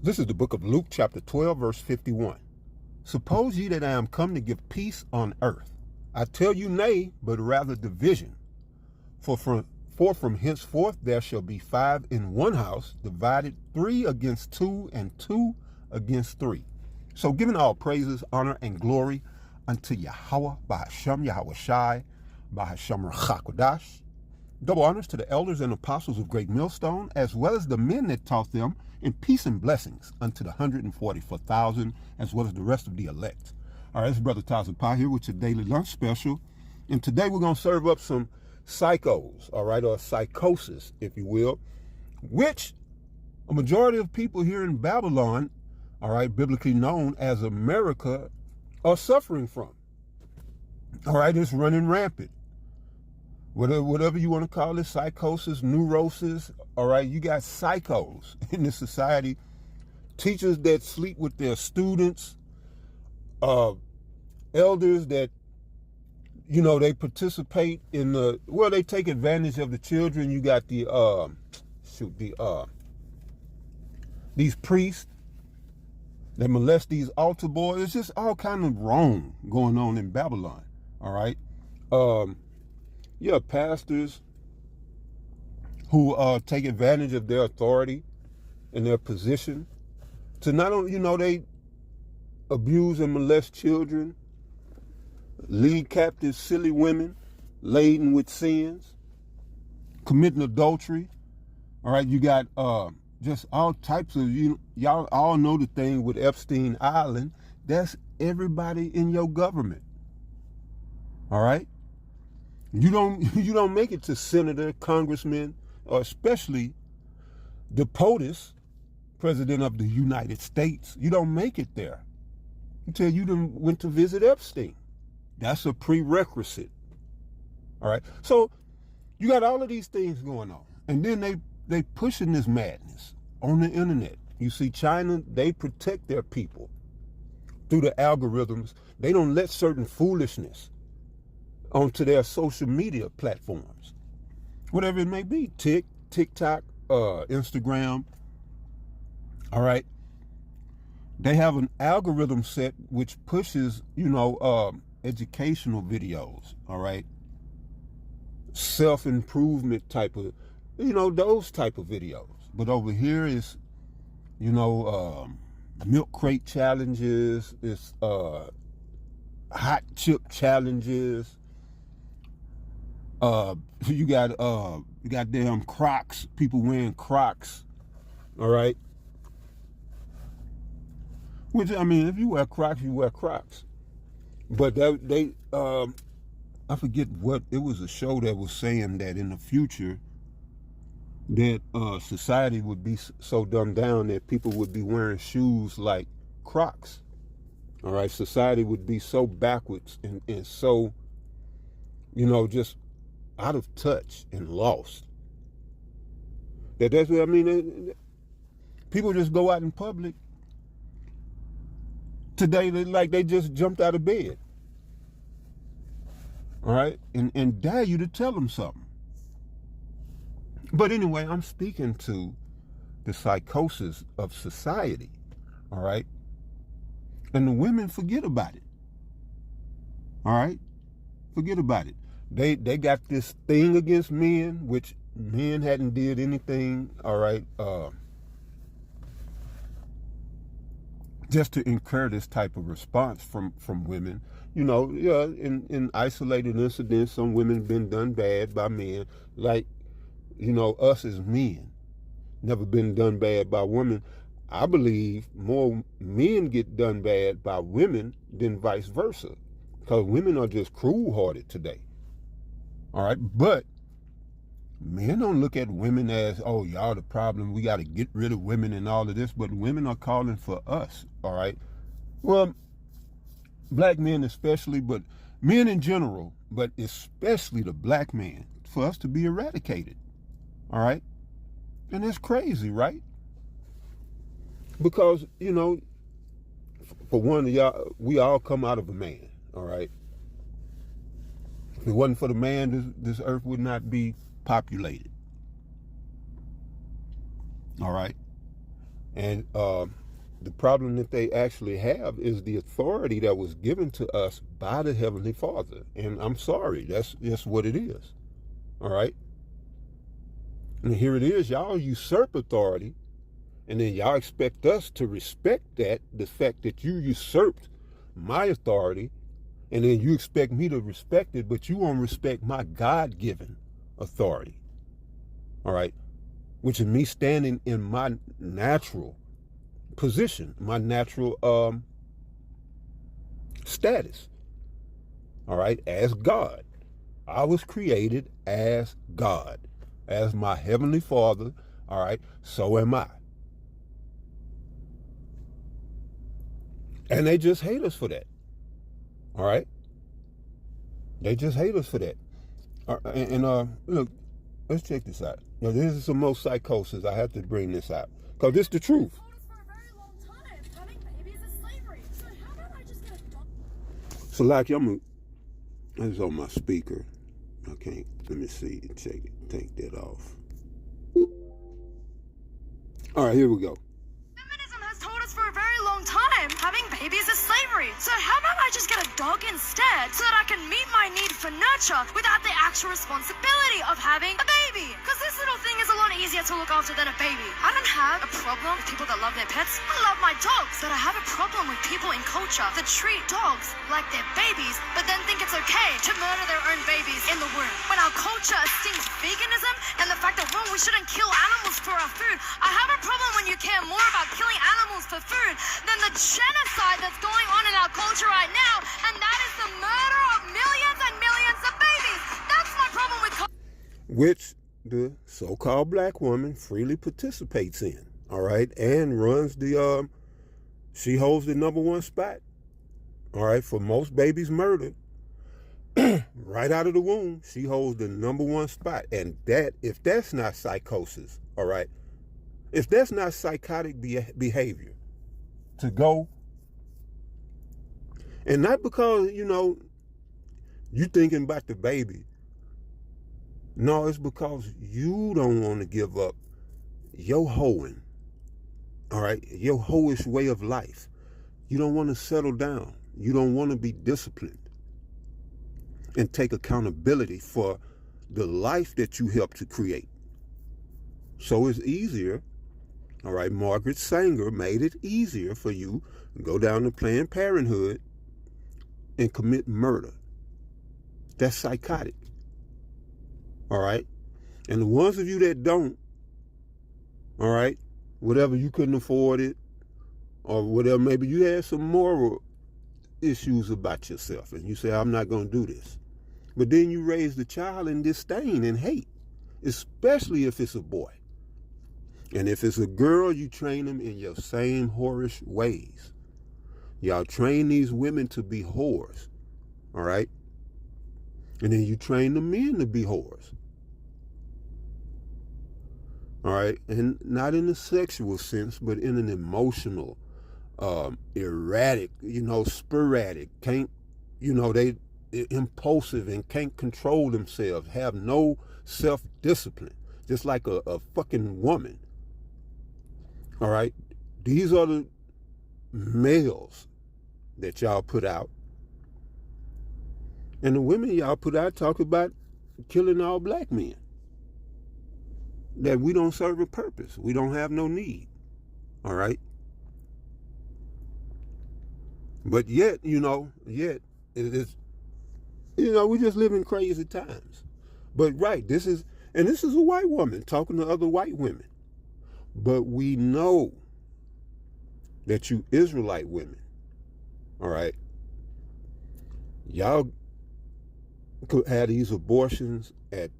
This is the book of Luke, chapter 12, verse 51. Suppose ye that I am come to give peace on earth. I tell you nay, but rather division. For from henceforth there shall be 5 in one house, divided 3 against 2, and 2 against 3. So giving all praises, honor, and glory unto Yahweh, Bahashem, Yahweh Shai, Bahashem Rachakodash. Double honors to the elders and apostles of Great Millstone, as well as the men that taught them, and peace and blessings unto the 144,000, as well as the rest of the elect. All right, this is Brother Tazapah here with your daily lunch special. And today we're going to serve up some psychos, all right, or psychosis, if you will, which a majority of people here in Babylon, all right, biblically known as America, are suffering from. All right, it's running rampant. Whatever you want to call it, psychosis, neurosis, all right, you got psychos in this society. Teachers that sleep with their students, elders that, you know, they participate in they take advantage of the children. You got these priests that molest these altar boys. It's just all kind of wrong going on in Babylon, all right? Pastors who take advantage of their authority and their position to not only, they abuse and molest children, lead captive silly women laden with sins, committing adultery. All right, you got just all types of, y'all all know the thing with Epstein Island. That's everybody in your government. All right? You don't make it to senator, congressman, or especially the POTUS, president of the United States. You don't make it there until you went to visit Epstein. That's a prerequisite. All right. So you got all of these things going on, and then they pushing this madness on the internet. You see, China, they protect their people through the algorithms. They don't let certain foolishness onto their social media platforms, whatever it may be, TikTok, Instagram. All right. They have an algorithm set which pushes, educational videos. All right. Self-improvement type of, those type of videos. But over here is, milk crate challenges, it's hot chip challenges. You got damn Crocs, people wearing Crocs, all right? Which, if you wear Crocs, you wear Crocs. But I forget what, it was a show that was saying that in the future that society would be so dumbed down that people would be wearing shoes like Crocs, all right? Society would be so backwards and so, just out of touch and lost. That's what people just go out in public today like they just jumped out of bed. All right? And dare you to tell them something. But anyway, I'm speaking to the psychosis of society. All right? And the women forget about it. All right? Forget about it. They got this thing against men, which men hadn't did anything, all right, just to incur this type of response from women. In isolated incidents, some women been done bad by men, like, us as men, never been done bad by women. I believe more men get done bad by women than vice versa, because women are just cruel-hearted today. All right, but men don't look at women as, oh, y'all the problem, we got to get rid of women and all of this, but women are calling for us, all right? Well, black men especially, but men in general, but especially the black man, for us to be eradicated, all right? And that's crazy, right? Because, for one, we all come out of a man, all right? If it wasn't for the man, this earth would not be populated. All right. And the problem that they actually have is the authority that was given to us by the Heavenly Father. And I'm sorry, that's just what it is. All right? And here it is, y'all usurp authority, and then y'all expect us to respect that, the fact that you usurped my authority, and then you expect me to respect it, but you won't respect my God-given authority. All right? Which is me standing in my natural position, my natural status. All right? As God. I was created as God. As my Heavenly Father. All right? So am I. And they just hate us for that. All right? They just hate us for that. Look, let's check this out. Now, this is some more psychosis. I have to bring this out. Because this is the truth. So, like, this is on my speaker. I can't, let me see, check it, take that off. All right, here we go. Feminism has told us for a very long time having babies is slavery. So how about I just get a dog instead so that I can meet my need for nurture without the actual responsibility of having a baby? Because this little thing is a lot easier to look after than a baby. I don't have a problem with people that love their pets. I love my dogs. But I have a problem with people in culture that treat dogs like they're babies, but then think it's okay to murder their own babies in the womb. When our culture esteems veganism and the fact that, well, we shouldn't kill animals for our food, I have a problem when you care more about killing animals for food than the genocide that's going on in our culture right now, and that is the murder of millions and millions of babies. That's my problem with culture. Which the so-called black woman freely participates in, all right, and runs the, she holds the #1 spot, all right, for most babies murdered. Right out of the womb, she holds the #1 spot. And that, if that's not psychosis, all right, if that's not psychotic behavior, to go, and not because, you thinking about the baby. No, it's because you don't want to give up your hoeing, all right, your hoish way of life. You don't want to settle down. You don't want to be disciplined and take accountability for the life that you helped to create. So it's easier, all right, Margaret Sanger made it easier for you to go down to Planned Parenthood and commit murder. That's psychotic, all right? And the ones of you that don't, all right, whatever, you couldn't afford it, or whatever, maybe you had some moral issues about yourself, and you say, I'm not going to do this. But then you raise the child in disdain and hate, especially if it's a boy. And if it's a girl, you train them in your same whorish ways. Y'all train these women to be whores, all right? And then you train the men to be whores. All right? And not in a sexual sense, but in an emotional, erratic, sporadic, can't, they impulsive and can't control themselves, have no self-discipline, just like a fucking woman. All right? These are the males that y'all put out. And the women y'all put out talk about killing all black men. That we don't serve a purpose. We don't have no need. All right? But yet, it is, we just live in crazy times. But right, this is a white woman talking to other white women. But we know that you Israelite women, all right, y'all could have these abortions at,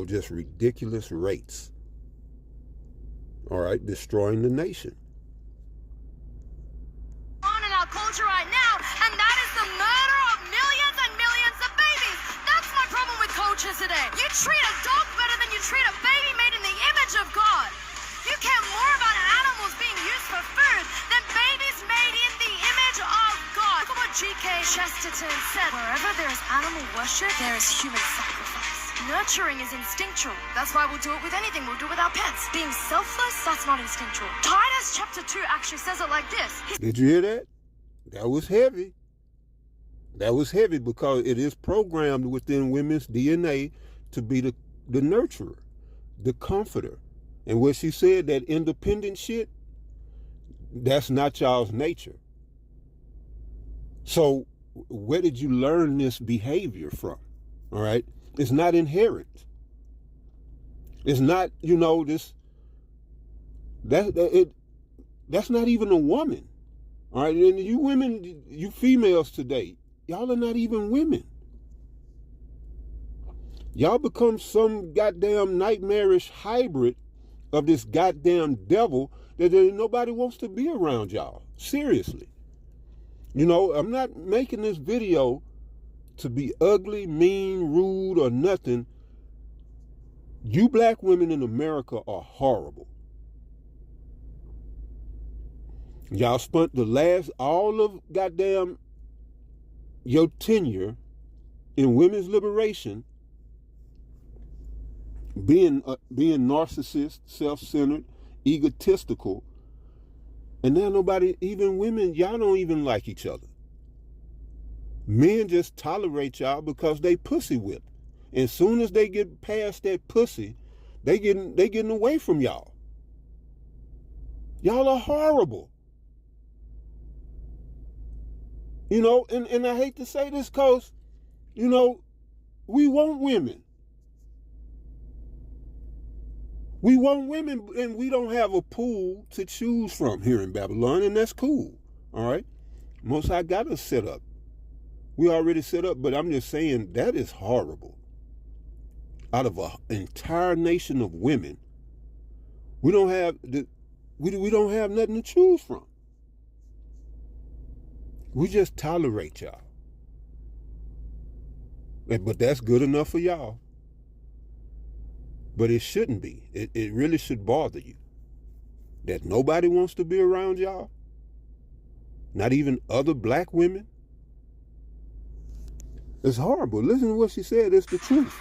just ridiculous rates, all right, destroying the nation. On in our culture right now, and that is the murder of millions and millions of babies. That's my problem with culture today. You treat a dog better than you treat a baby made in the image of God. You care more about animals being used for food than babies made in the image of God. Look at what G.K. Chesterton said. Wherever there is animal worship, there is human sacrifice. Nurturing is instinctual. That's why we'll do it with anything. We'll do it with our pets. Being selfless, that's not instinctual. Titus chapter 2 actually says it like this. Did you hear that? That was heavy. That was heavy because it is programmed within women's DNA to be the nurturer, the comforter. And what she said, that independent shit, that's not y'all's nature. So where did you learn this behavior from? All right? It's not inherent. It's not, that's not even a woman. All right? And you women, you females today, y'all are not even women. Y'all become some goddamn nightmarish hybrid of this goddamn devil that nobody wants to be around y'all. Seriously. I'm not making this video to be ugly, mean, rude, or nothing. You black women in America are horrible. Y'all spent all of goddamn your tenure in women's liberation being narcissist, self-centered, egotistical, and now nobody, even women, y'all don't even like each other. Men just tolerate y'all because they pussy whipped. And soon as they get past that pussy, they getting away from y'all. Y'all are horrible. And I hate to say this because, we want women. We want women, and we don't have a pool to choose from here in Babylon, and that's cool, all right? Most High got us set up. We already set up, but I'm just saying that is horrible. Out of an entire nation of women, we don't have nothing to choose from. We just tolerate y'all. But that's good enough for y'all. But it shouldn't be. It really should bother you that nobody wants to be around y'all. Not even other black women. It's horrible. Listen to what she said. It's the truth.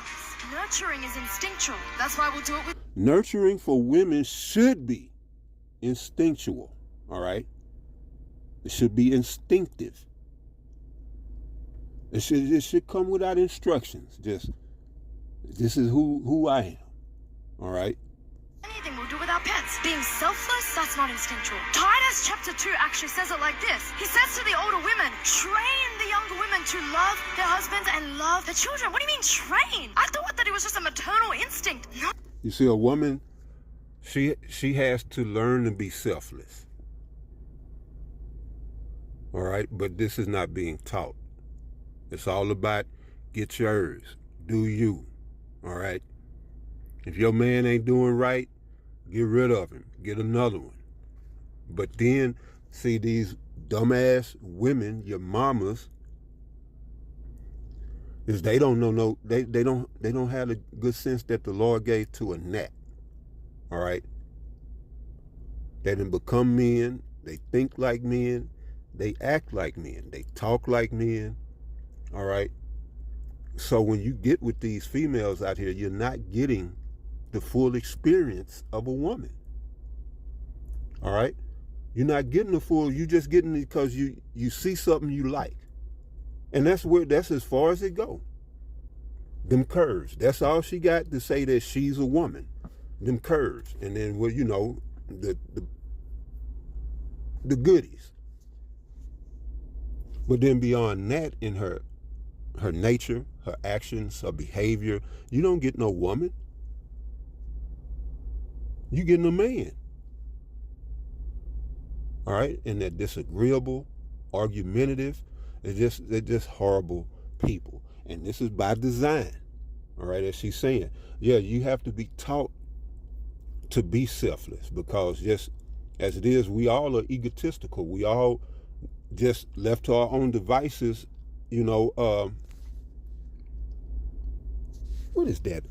Nurturing is instinctual. That's why we'll do it with... Nurturing for women should be instinctual. All right? It should be instinctive. It should come without instructions. Just, this is who I am. All right? Anything we'll do with our pets. Being selfless, that's not instinctual. Titus chapter 2 actually says it like this. He says to the older women, train the younger women to love their husbands and love their children. What do you mean train? I thought that it was just a maternal instinct. No. You see, a woman, she has to learn to be selfless. All right? But this is not being taught. It's all about get yours. Do you. All right? If your man ain't doing right, get rid of him. Get another one. But then, see, these dumbass women, your mamas, is they don't know they don't have the good sense that the Lord gave to a gnat. All right? They done become men. They think like men. They act like men. They talk like men. All right? So when you get with these females out here, you're not getting the full experience of a woman. All right? You're not getting the full, you just getting it because you see something you like. And that's as far as it go. Them curves. That's all she got to say that she's a woman. Them curves. And then, well, the goodies. But then beyond that, in her nature, her actions, her behavior, you don't get no woman. You getting a man. All right? And they're disagreeable, argumentative. They're just horrible people. And this is by design. All right? As she's saying. Yeah, you have to be taught to be selfless, because just as it is, we all are egotistical. We all just left to our own devices, what is that?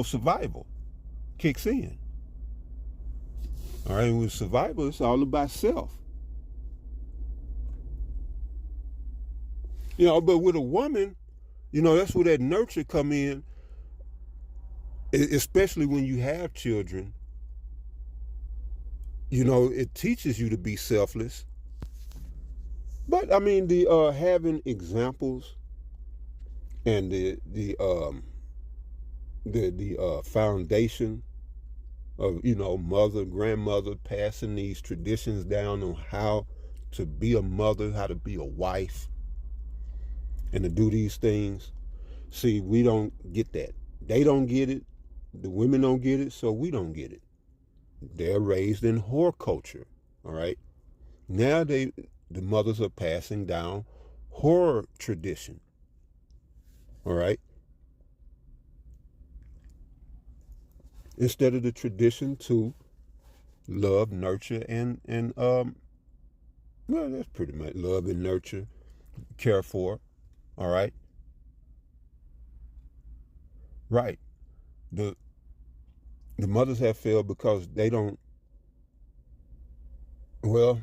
Survival kicks in. All right, with survival, it's all about self. But with a woman, You know, that's where that nurture come in, especially when you have children. You know, it teaches you to be selfless. But I mean, the having examples and the foundation of, you know, mother, grandmother passing these traditions down on how to be a mother, how to be a wife, and to do these things. See, we don't get that. They don't get it. The women don't get it, so we don't get it. They're raised in whore culture, all right? Now the mothers are passing down whore tradition, all right? Instead of the tradition to love, nurture, and well, that's pretty much love and nurture, care for, all right? Right. The mothers have failed because they don't, well,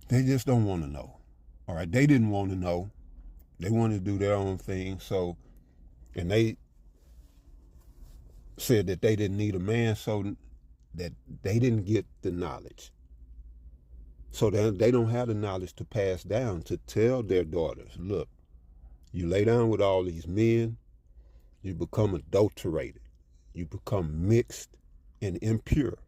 they just don't want to know. All right. They didn't want to know. They wanted to do their own thing. So, and they said that they didn't need a man, so that they didn't get the knowledge. So they don't have the knowledge to pass down, to tell their daughters, look, you lay down with all these men, you become adulterated. You become mixed and impure.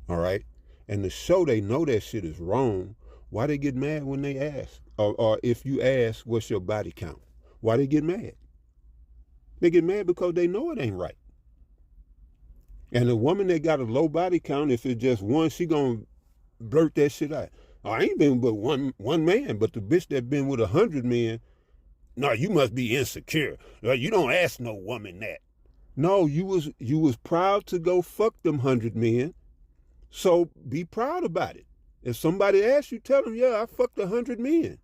All right? And to show they know that shit is wrong, why they get mad when they ask? Or if you ask, what's your body count? Why they get mad? They get mad because they know it ain't right. And the woman that got a low body count, if it's just one, she gonna blurt that shit out. I ain't been but one man, but the bitch that been with 100 men, no, you must be insecure. You don't ask no woman that. No, you was proud to go fuck them 100 men, so be proud about it. If somebody asks you, tell them, yeah, I fucked 100 men.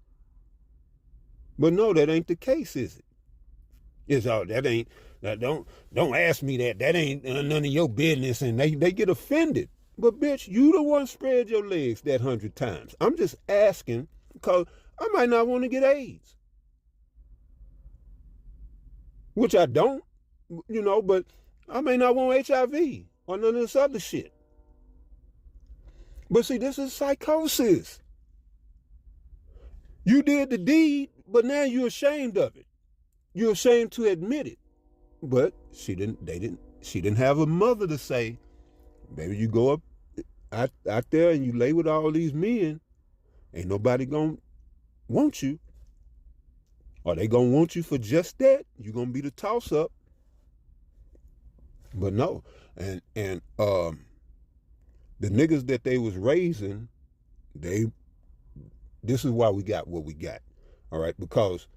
But no, that ain't the case, is it? It's all that ain't. Don't ask me that. That ain't none of your business, and they get offended. But bitch, you the one spread your legs that 100 times. I'm just asking because I might not want to get AIDS, which I don't. You know, but I may not want HIV or none of this other shit. But see, this is psychosis. You did the deed, but now you're ashamed of it. You're ashamed to admit it. But she didn't have a mother to say, baby, you go up out there and you lay with all these men, ain't nobody gonna want you. Or they gonna want you for just that. You're gonna be the toss up. But no, and the niggas that they was raising, this is why we got what we got, all right? Because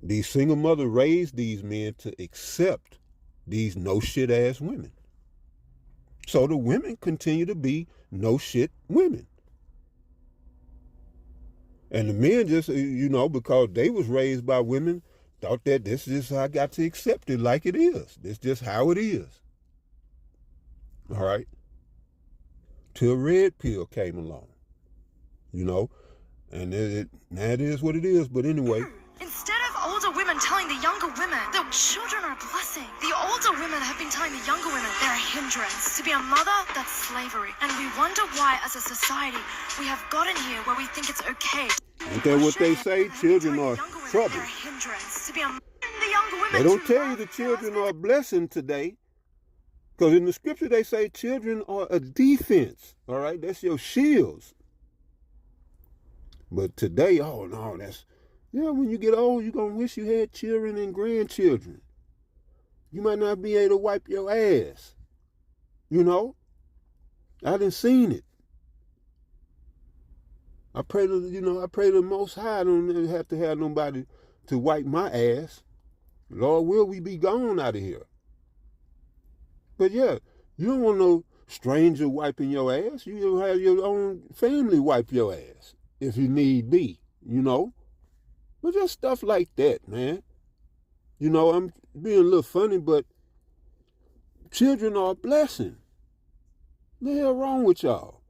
these single mothers raised these men to accept these no shit ass women. So the women continue to be no shit women. And the men just, you know, because they was raised by women, thought that this is how I got to accept it like it is. This just how it is. All right? Till red pill came along. You know? And now it is what it is. But anyway. Instead of older women telling the younger women that children are a blessing, the older women have been telling the younger women they're a hindrance. To be a mother, that's slavery. And we wonder why, as a society, we have gotten here where we think it's okay. Ain't that what they say? Children are trouble. They don't tell you the children are a blessing today. Because in the scripture they say children are a defense. All right? That's your shields. But today, oh no, when you get old, you're going to wish you had children and grandchildren. You might not be able to wipe your ass. You know? I done seen it. I pray to the Most High. I don't have to have nobody to wipe my ass. Lord, will we be gone out of here? But yeah, you don't want no stranger wiping your ass. You have your own family wipe your ass if you need be, you know? But just stuff like that, man. You know, I'm being a little funny, but children are a blessing. What the hell wrong with y'all?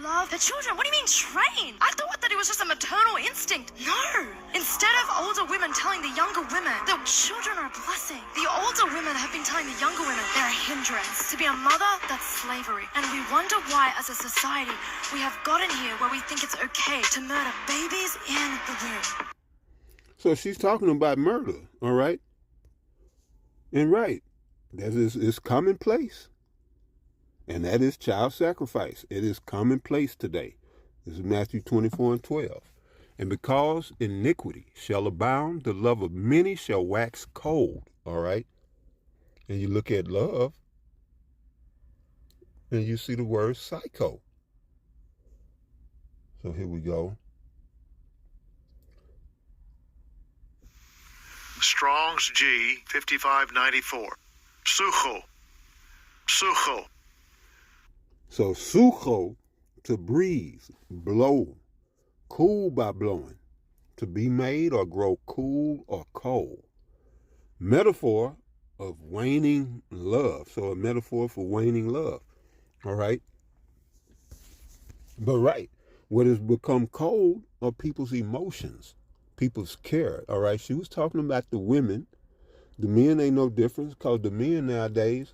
Love of their children. What do you mean train? I thought that it was just a maternal instinct. No. Instead of older women telling the younger women that children are a blessing, the older women have been telling the younger women they're a hindrance. To be a mother, that's slavery. And we wonder why, as a society, we have gotten here where we think it's okay to murder babies in the womb. So she's talking about murder, all right? And right, that is commonplace. And that is child sacrifice. It is commonplace today. This is Matthew 24:12. And because iniquity shall abound, the love of many shall wax cold, all right? And you look at love, and you see the word psycho. So here we go. Strong's G 5594. Psucho. Psucho. So sucho, to breathe, blow, cool by blowing, to be made or grow cool or cold. Metaphor of waning love. So a metaphor for waning love. All right. But right, what has become cold are people's emotions, people's care. All right. She was talking about the women. The men ain't no difference, because the men nowadays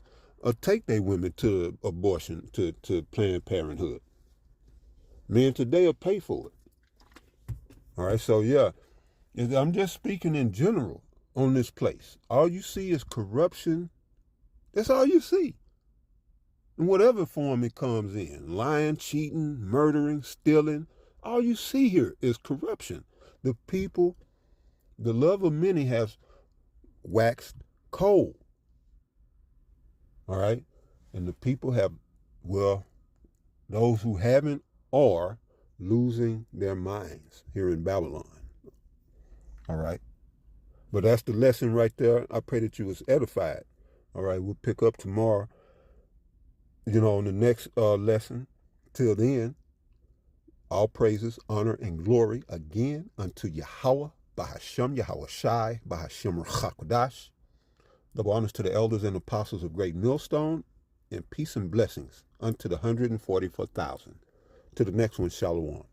take their women to abortion, to Planned Parenthood. Men today will pay for it. All right. So yeah, I'm just speaking in general on this place. All you see is corruption. That's all you see. In whatever form it comes in, lying, cheating, murdering, stealing, all you see here is corruption. The people, the love of many has waxed cold. All right? And the people have, well, those who haven't are losing their minds here in Babylon. All right? But that's the lesson right there. I pray that you was edified. All right? We'll pick up tomorrow, on the next lesson. Till then, all praises, honor, and glory again unto Yahweh, Bahashem Yahweh Shai, Bahashem Ruach. Double honors to the elders and apostles of Great Millstone, and peace and blessings unto the 144,000. To the next one, Shalom.